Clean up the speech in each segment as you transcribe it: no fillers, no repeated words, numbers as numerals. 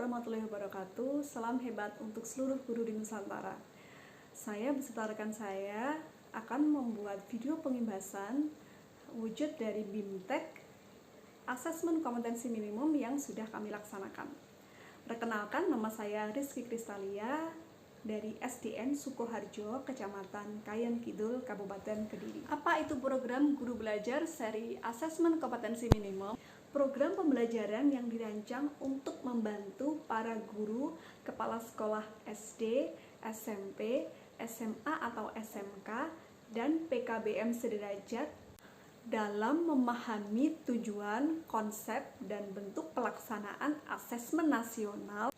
warahmatullahi wabarakatuh. Salam hebat untuk seluruh guru di Nusantara. Saya beserta rekan saya akan membuat video pengimbasan wujud dari BIMTEK Asesmen Kompetensi Minimum yang sudah kami laksanakan. Perkenalkan, nama saya Rizky Kristalia dari SDN Sukoharjo, Kecamatan Kayen Kidul, Kabupaten Kediri. Apa itu program Guru Belajar seri Asesmen Kompetensi Minimum? Program pembelajaran yang dirancang untuk membantu para guru, kepala sekolah SD, SMP, SMA atau SMK, dan PKBM sederajat dalam memahami tujuan, konsep, dan bentuk pelaksanaan asesmen nasional,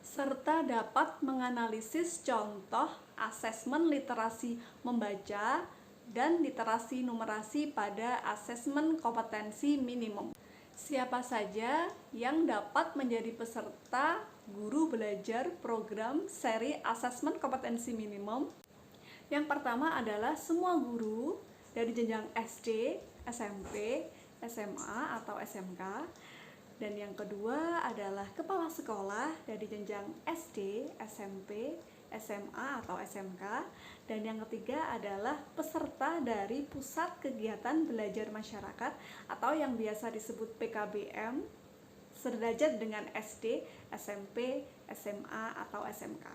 serta dapat menganalisis contoh asesmen literasi membaca dan literasi numerasi pada asesmen kompetensi minimum. Siapa saja yang dapat menjadi peserta guru belajar program seri asesmen kompetensi minimum? Yang pertama adalah semua guru dari jenjang SD, SMP, SMA atau SMK. Dan yang kedua adalah kepala sekolah dari jenjang SD, SMP, SMA atau SMK. Dan yang ketiga adalah peserta dari Pusat Kegiatan Belajar Masyarakat atau yang biasa disebut PKBM sederajat dengan SD, SMP, SMA atau SMK.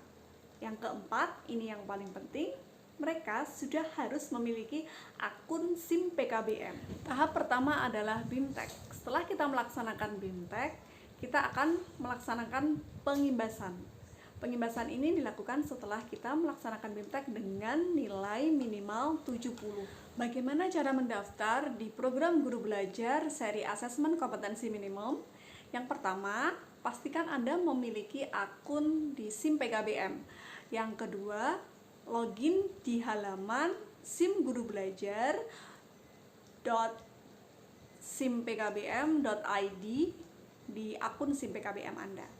Yang keempat, ini yang paling penting, mereka sudah harus memiliki akun SIM PKBM. Tahap pertama adalah BIMTEK. Setelah kita melaksanakan BIMTEK, kita akan melaksanakan pengimbasan. Pengimbasan ini dilakukan setelah kita melaksanakan BIMTEK dengan nilai minimal 70. Bagaimana cara mendaftar di program Guru Belajar seri Asesmen Kompetensi Minimum? Yang pertama, pastikan Anda memiliki akun di SIM PKBM. Yang kedua, login di halaman simgurubelajar.simpkbm.id di akun SIM PKBM Anda.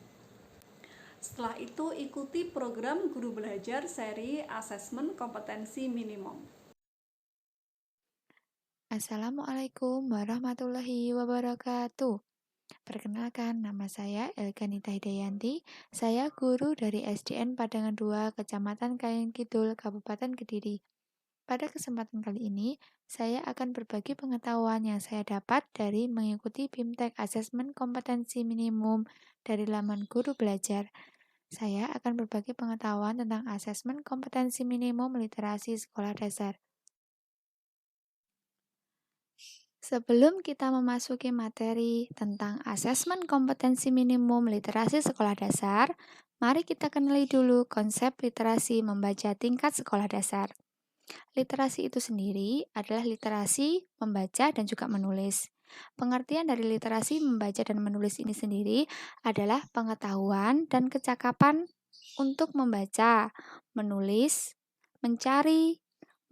Setelah itu, ikuti program Guru Belajar seri Asesmen Kompetensi Minimum. Assalamualaikum warahmatullahi wabarakatuh. Perkenalkan, nama saya Elganita Hidayanti. Saya guru dari SDN Padangan 2, Kecamatan Kayen Kidul, Kabupaten Kediri. Pada kesempatan kali ini, saya akan berbagi pengetahuan yang saya dapat dari mengikuti BIMTEK Asesmen Kompetensi Minimum dari laman Guru Belajar. Saya akan berbagi pengetahuan tentang asesmen kompetensi minimum literasi sekolah dasar. Sebelum kita memasuki materi tentang asesmen kompetensi minimum literasi sekolah dasar, mari kita kenali dulu konsep literasi membaca tingkat sekolah dasar. Literasi itu sendiri adalah literasi membaca dan juga menulis. Pengertian dari literasi membaca dan menulis ini sendiri adalah pengetahuan dan kecakapan untuk membaca, menulis, mencari,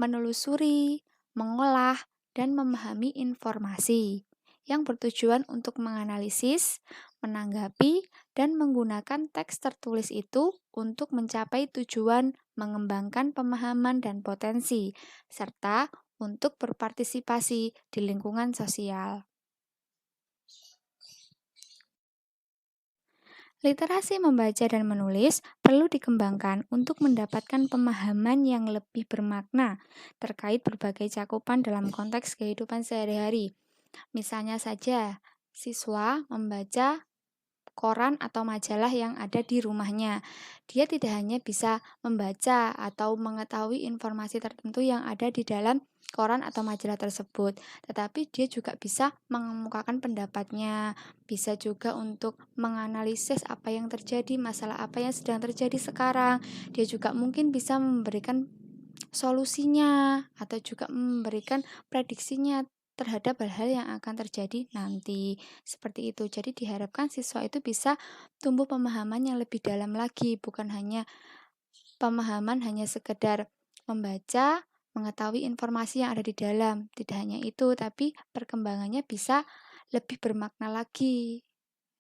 menelusuri, mengolah, dan memahami informasi yang bertujuan untuk menganalisis, menanggapi, dan menggunakan teks tertulis itu untuk mencapai tujuan mengembangkan pemahaman dan potensi, serta untuk berpartisipasi di lingkungan sosial. Literasi membaca dan menulis perlu dikembangkan untuk mendapatkan pemahaman yang lebih bermakna terkait berbagai cakupan dalam konteks kehidupan sehari-hari. Misalnya saja, siswa membaca koran atau majalah yang ada di rumahnya. Dia tidak hanya bisa membaca atau mengetahui informasi tertentu yang ada di dalam koran atau majalah tersebut, tetapi dia juga bisa mengemukakan pendapatnya, bisa juga untuk menganalisis apa yang terjadi, masalah apa yang sedang terjadi sekarang. Dia juga mungkin bisa memberikan solusinya atau juga memberikan prediksinya terhadap hal-hal yang akan terjadi nanti. Seperti itu. Jadi diharapkan siswa itu bisa tumbuh pemahaman yang lebih dalam lagi, bukan hanya pemahaman hanya sekedar membaca, mengetahui informasi yang ada di dalam. Tidak hanya itu, tapi perkembangannya bisa lebih bermakna lagi.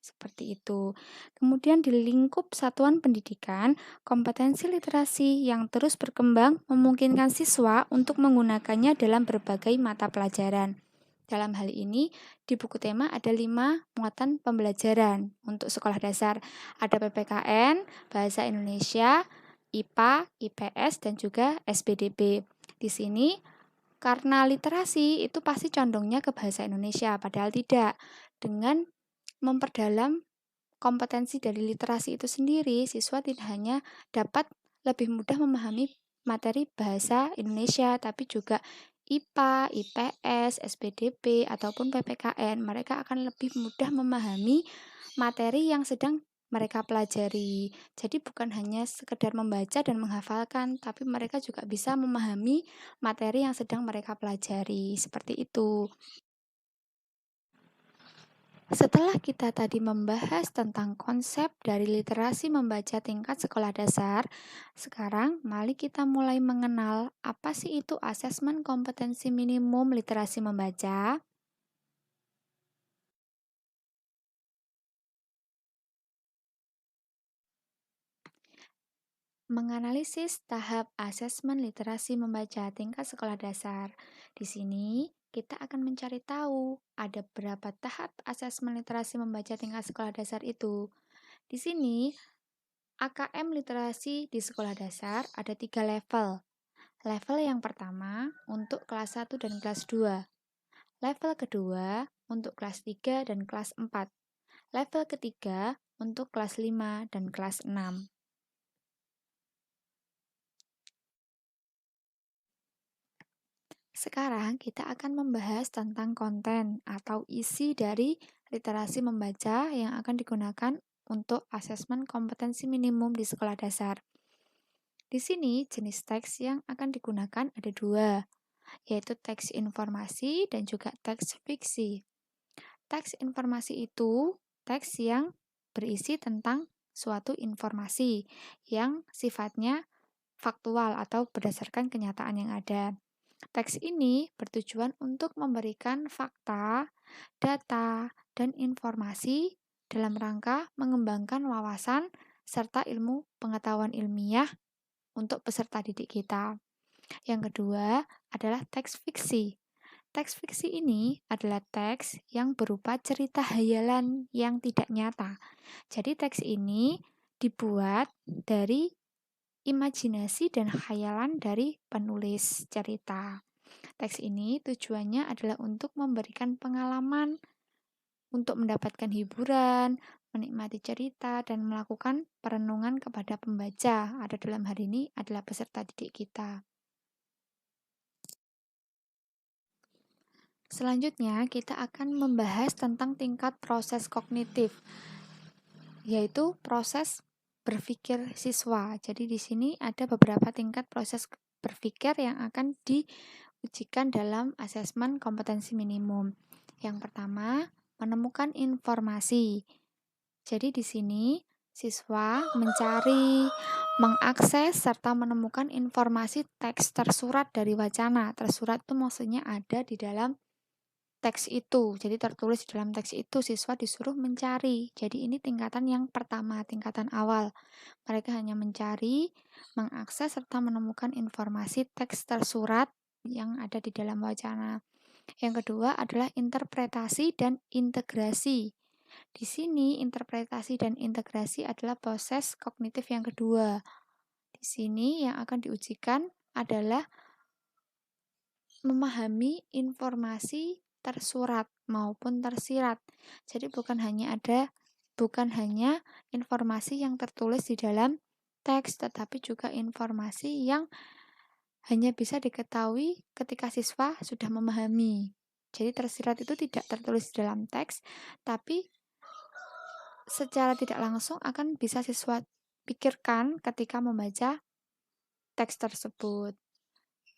Seperti itu. Kemudian di lingkup satuan pendidikan, kompetensi literasi yang terus berkembang memungkinkan siswa untuk menggunakannya dalam berbagai mata pelajaran. Dalam hal ini, di buku tema ada 5 muatan pembelajaran untuk sekolah dasar. Ada PPKN, Bahasa Indonesia, IPA, IPS, dan juga SPDB. Di sini, karena literasi itu pasti condongnya ke bahasa Indonesia, padahal tidak. Dengan memperdalam kompetensi dari literasi itu sendiri, siswa tidak hanya dapat lebih mudah memahami materi bahasa Indonesia, tapi juga IPA, IPS, SPDB, ataupun PPKN. Mereka akan lebih mudah memahami materi yang sedang mereka pelajari. Jadi bukan hanya sekedar membaca dan menghafalkan, tapi mereka juga bisa memahami materi yang sedang mereka pelajari. Seperti itu. Setelah kita tadi membahas tentang konsep dari literasi membaca tingkat sekolah dasar, sekarang mari kita mulai mengenal apa sih itu asesmen kompetensi minimum literasi membaca. Menganalisis tahap asesmen literasi membaca tingkat sekolah dasar. Di sini, kita akan mencari tahu ada berapa tahap asesmen literasi membaca tingkat sekolah dasar itu. Di sini, AKM literasi di sekolah dasar ada 3 level. Level yang pertama untuk kelas 1 dan kelas 2. Level kedua untuk kelas 3 dan kelas 4. Level ketiga untuk kelas 5 dan kelas 6. Sekarang kita akan membahas tentang konten atau isi dari literasi membaca yang akan digunakan untuk asesmen kompetensi minimum di sekolah dasar. Di sini jenis teks yang akan digunakan ada 2, yaitu teks informasi dan juga teks fiksi. Teks informasi itu teks yang berisi tentang suatu informasi yang sifatnya faktual atau berdasarkan kenyataan yang ada. Teks ini bertujuan untuk memberikan fakta, data, dan informasi dalam rangka mengembangkan wawasan serta ilmu pengetahuan ilmiah untuk peserta didik kita. Yang kedua adalah teks fiksi. Teks fiksi ini adalah teks yang berupa cerita hayalan yang tidak nyata. Jadi teks ini dibuat dari imajinasi dan khayalan dari penulis cerita. Teks ini tujuannya adalah untuk memberikan pengalaman, untuk mendapatkan hiburan, menikmati cerita, dan melakukan perenungan kepada pembaca. Ada dalam hal ini adalah peserta didik kita. Selanjutnya, kita akan membahas tentang tingkat proses kognitif, yaitu proses berpikir siswa. Jadi di sini ada beberapa tingkat proses berpikir yang akan diujikan dalam asesmen kompetensi minimum. Yang pertama, menemukan informasi. Jadi di sini siswa mencari, mengakses, serta menemukan informasi teks tersurat dari wacana. Tersurat itu maksudnya ada di dalam teks itu. Jadi tertulis di dalam teks itu, siswa disuruh mencari. Jadi ini tingkatan yang pertama, tingkatan awal. Mereka hanya mencari, mengakses, serta menemukan informasi teks tersurat yang ada di dalam wacana. Yang kedua adalah interpretasi dan integrasi. Di sini interpretasi dan integrasi adalah proses kognitif yang kedua. Di sini yang akan diujikan adalah memahami informasi tersurat maupun tersirat. Jadi bukan hanya informasi yang tertulis di dalam teks, tetapi juga informasi yang hanya bisa diketahui ketika siswa sudah memahami. Jadi tersirat itu tidak tertulis di dalam teks, tapi secara tidak langsung akan bisa siswa pikirkan ketika membaca teks tersebut.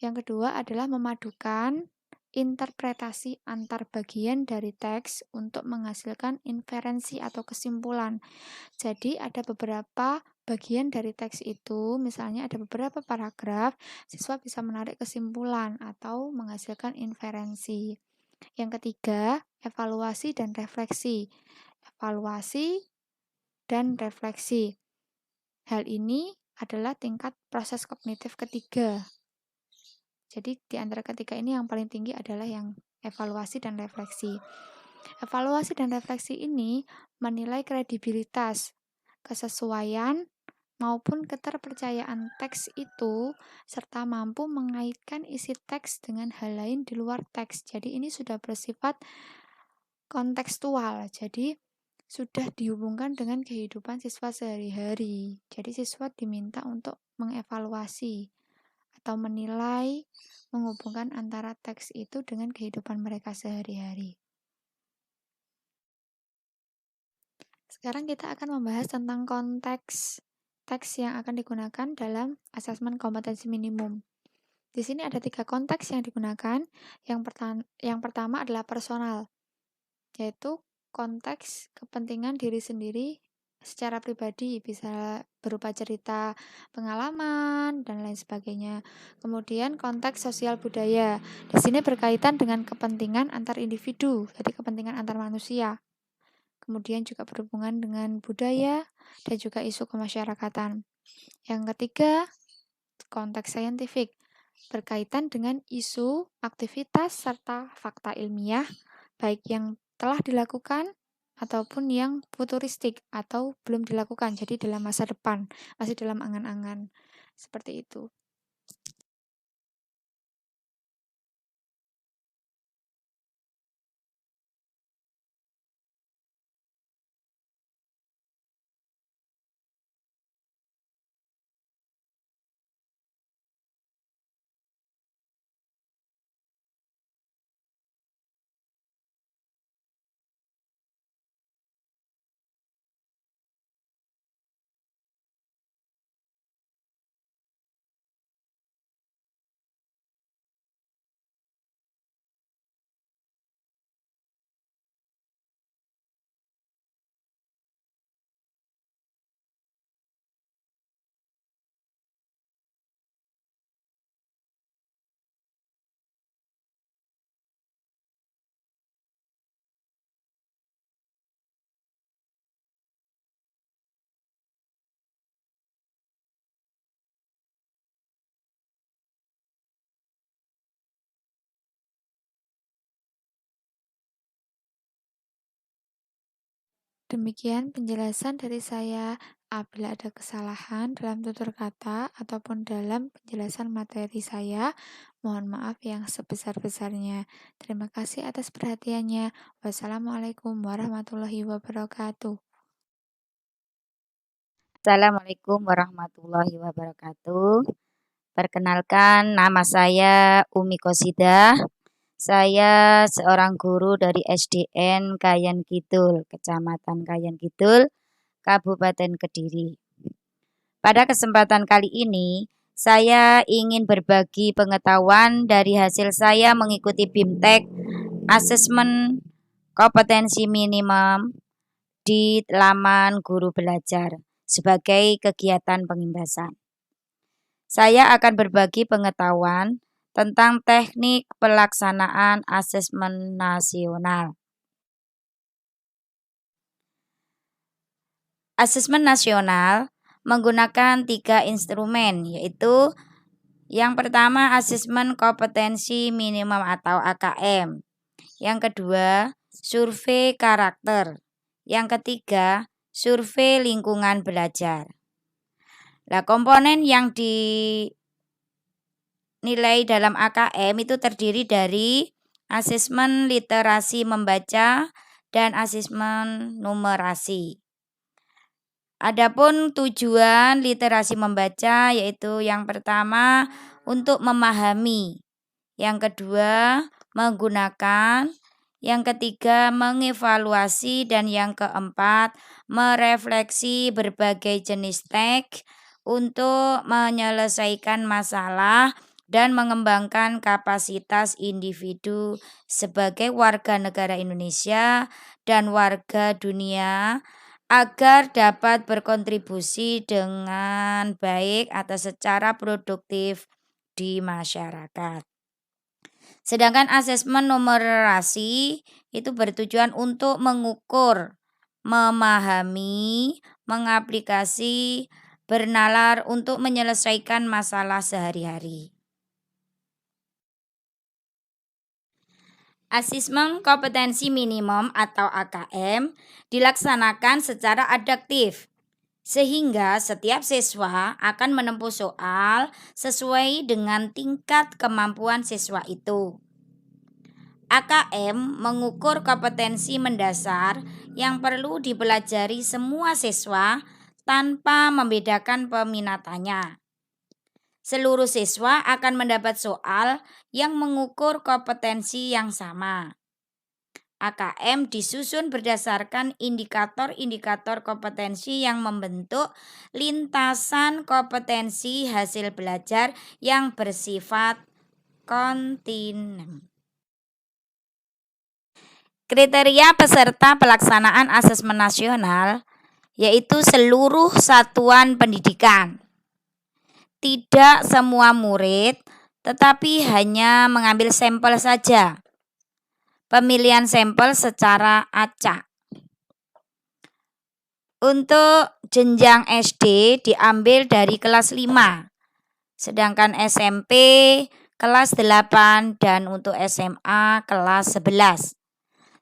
Yang kedua adalah memadukan interpretasi antar bagian dari teks untuk menghasilkan inferensi atau kesimpulan. Jadi ada beberapa bagian dari teks itu, misalnya ada beberapa paragraf, siswa bisa menarik kesimpulan atau menghasilkan inferensi. Yang ketiga, evaluasi dan refleksi. Evaluasi dan refleksi. Hal ini adalah tingkat proses kognitif ketiga. Jadi di antara ketiga ini yang paling tinggi adalah yang evaluasi dan refleksi. Evaluasi dan refleksi ini menilai kredibilitas, kesesuaian, maupun keterpercayaan teks itu, serta mampu mengaitkan isi teks dengan hal lain di luar teks. Jadi ini sudah bersifat kontekstual, jadi sudah dihubungkan dengan kehidupan siswa sehari-hari. Jadi siswa diminta untuk mengevaluasi atau menilai, menghubungkan antara teks itu dengan kehidupan mereka sehari-hari. Sekarang kita akan membahas tentang konteks teks yang akan digunakan dalam asesmen kompetensi minimum. Di sini ada 3 konteks yang digunakan. Yang pertama adalah personal, yaitu konteks kepentingan diri sendiri secara pribadi, bisa berupa cerita pengalaman dan lain sebagainya. Kemudian konteks sosial budaya. Di sini berkaitan dengan kepentingan antar individu, jadi kepentingan antar manusia. Kemudian juga berhubungan dengan budaya dan juga isu kemasyarakatan. Yang ketiga, konteks saintifik, berkaitan dengan isu, aktivitas, serta fakta ilmiah, baik yang telah dilakukan ataupun yang futuristik atau belum dilakukan, jadi dalam masa depan, masih dalam angan-angan. Seperti itu. Demikian penjelasan dari saya. Apabila ada kesalahan dalam tutur kata ataupun dalam penjelasan materi saya, mohon maaf yang sebesar-besarnya. Terima kasih atas perhatiannya. Wassalamualaikum warahmatullahi wabarakatuh. Assalamualaikum warahmatullahi wabarakatuh. Perkenalkan, nama saya Umi Qosidah. Saya seorang guru dari SDN Kayan Kidul, Kecamatan Kayan Kidul, Kabupaten Kediri. Pada kesempatan kali ini, saya ingin berbagi pengetahuan dari hasil saya mengikuti BIMTEK Asesmen Kompetensi Minimum di laman Guru Belajar sebagai kegiatan pengimbasan. Saya akan berbagi pengetahuan tentang teknik pelaksanaan asesmen nasional. Asesmen nasional menggunakan 3 instrumen, yaitu yang pertama asesmen kompetensi minimum atau AKM. Yang kedua, survei karakter. Yang ketiga, survei lingkungan belajar. Nah, komponen yang dinilai dalam AKM itu terdiri dari asesmen literasi membaca dan asesmen numerasi. Adapun tujuan literasi membaca yaitu yang pertama untuk memahami, yang kedua menggunakan, yang ketiga mengevaluasi, dan yang keempat merefleksi berbagai jenis teks untuk menyelesaikan masalah dan mengembangkan kapasitas individu sebagai warga negara Indonesia dan warga dunia agar dapat berkontribusi dengan baik atau secara produktif di masyarakat. Sedangkan asesmen numerasi itu bertujuan untuk mengukur, memahami, mengaplikasi, bernalar untuk menyelesaikan masalah sehari-hari. Asesmen kompetensi minimum atau AKM dilaksanakan secara adaptif, sehingga setiap siswa akan menempuh soal sesuai dengan tingkat kemampuan siswa itu. AKM mengukur kompetensi mendasar yang perlu dipelajari semua siswa tanpa membedakan peminatannya. Seluruh siswa akan mendapat soal yang mengukur kompetensi yang sama. AKM disusun berdasarkan indikator-indikator kompetensi yang membentuk lintasan kompetensi hasil belajar yang bersifat kontinu. Kriteria peserta pelaksanaan asesmen nasional yaitu seluruh satuan pendidikan. Tidak semua murid, tetapi hanya mengambil sampel saja. Pemilihan sampel secara acak. Untuk jenjang SD diambil dari kelas 5, sedangkan SMP kelas 8 dan untuk SMA kelas 11.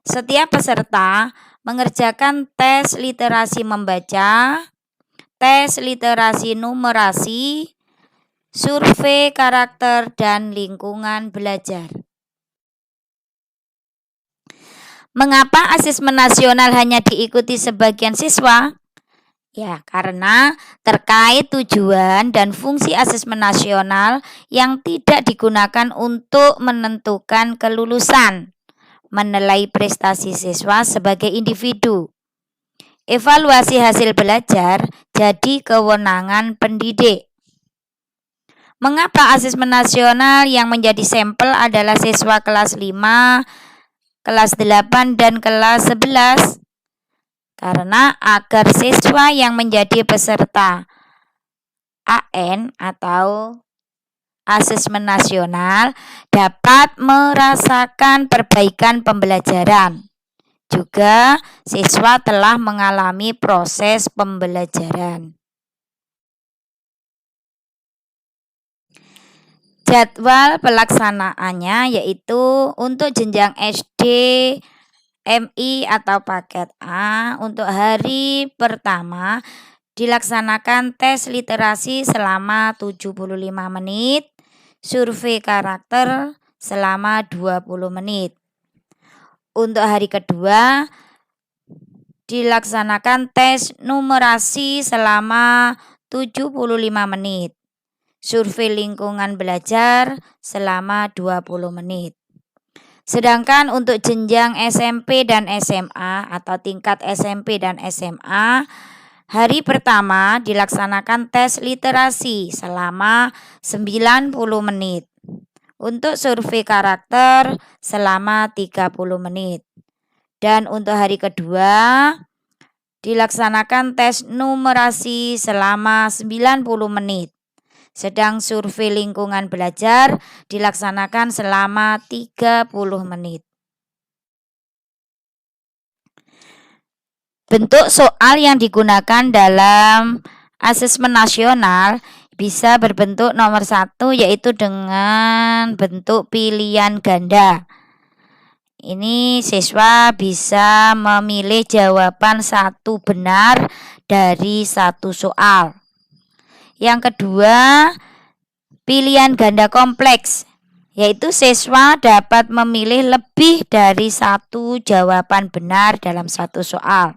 Setiap peserta mengerjakan tes literasi membaca, tes literasi numerasi, survei karakter dan lingkungan belajar. Mengapa asesmen nasional hanya diikuti sebagian siswa? Ya, karena terkait tujuan dan fungsi asesmen nasional yang tidak digunakan untuk menentukan kelulusan, menilai prestasi siswa sebagai individu. Evaluasi hasil belajar jadi kewenangan pendidik. Mengapa asesmen nasional yang menjadi sampel adalah siswa kelas 5, kelas 8, dan kelas 11? Karena agar siswa yang menjadi peserta AN atau asesmen nasional dapat merasakan perbaikan pembelajaran. Juga siswa telah mengalami proses pembelajaran. Jadwal pelaksanaannya yaitu untuk jenjang SD, MI atau paket A untuk hari pertama dilaksanakan tes literasi selama 75 menit, survei karakter selama 20 menit. Untuk hari kedua dilaksanakan tes numerasi selama 75 menit. Survei lingkungan belajar selama 20 menit. Sedangkan untuk jenjang SMP dan SMA atau tingkat SMP dan SMA, hari pertama dilaksanakan tes literasi selama 90 menit. Untuk survei karakter selama 30 menit. Dan untuk hari kedua dilaksanakan tes numerasi selama 90 menit. Sedang survei lingkungan belajar dilaksanakan selama 30 menit. Bentuk soal yang digunakan dalam asesmen nasional bisa berbentuk nomor 1 yaitu dengan bentuk pilihan ganda. Ini siswa bisa memilih jawaban satu benar dari satu soal. Yang kedua, pilihan ganda kompleks, yaitu siswa dapat memilih lebih dari satu jawaban benar dalam satu soal.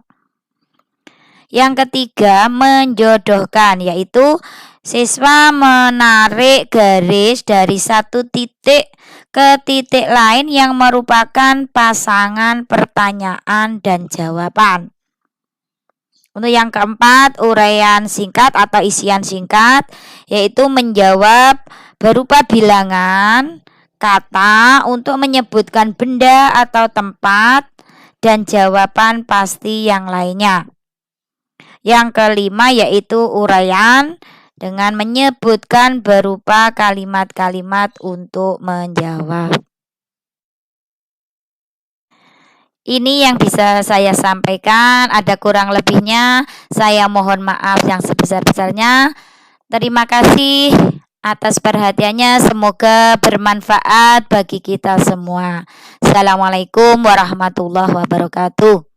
Yang ketiga, menjodohkan, yaitu siswa menarik garis dari satu titik ke titik lain yang merupakan pasangan pertanyaan dan jawaban. Untuk yang keempat, uraian singkat atau isian singkat, yaitu menjawab berupa bilangan, kata untuk menyebutkan benda atau tempat, dan jawaban pasti yang lainnya. Yang kelima yaitu uraian dengan menyebutkan berupa kalimat-kalimat untuk menjawab. Ini yang bisa saya sampaikan, ada kurang lebihnya, saya mohon maaf yang sebesar-besarnya. Terima kasih. atas perhatiannya, semoga bermanfaat bagi kita semua. Assalamualaikum warahmatullahi wabarakatuh.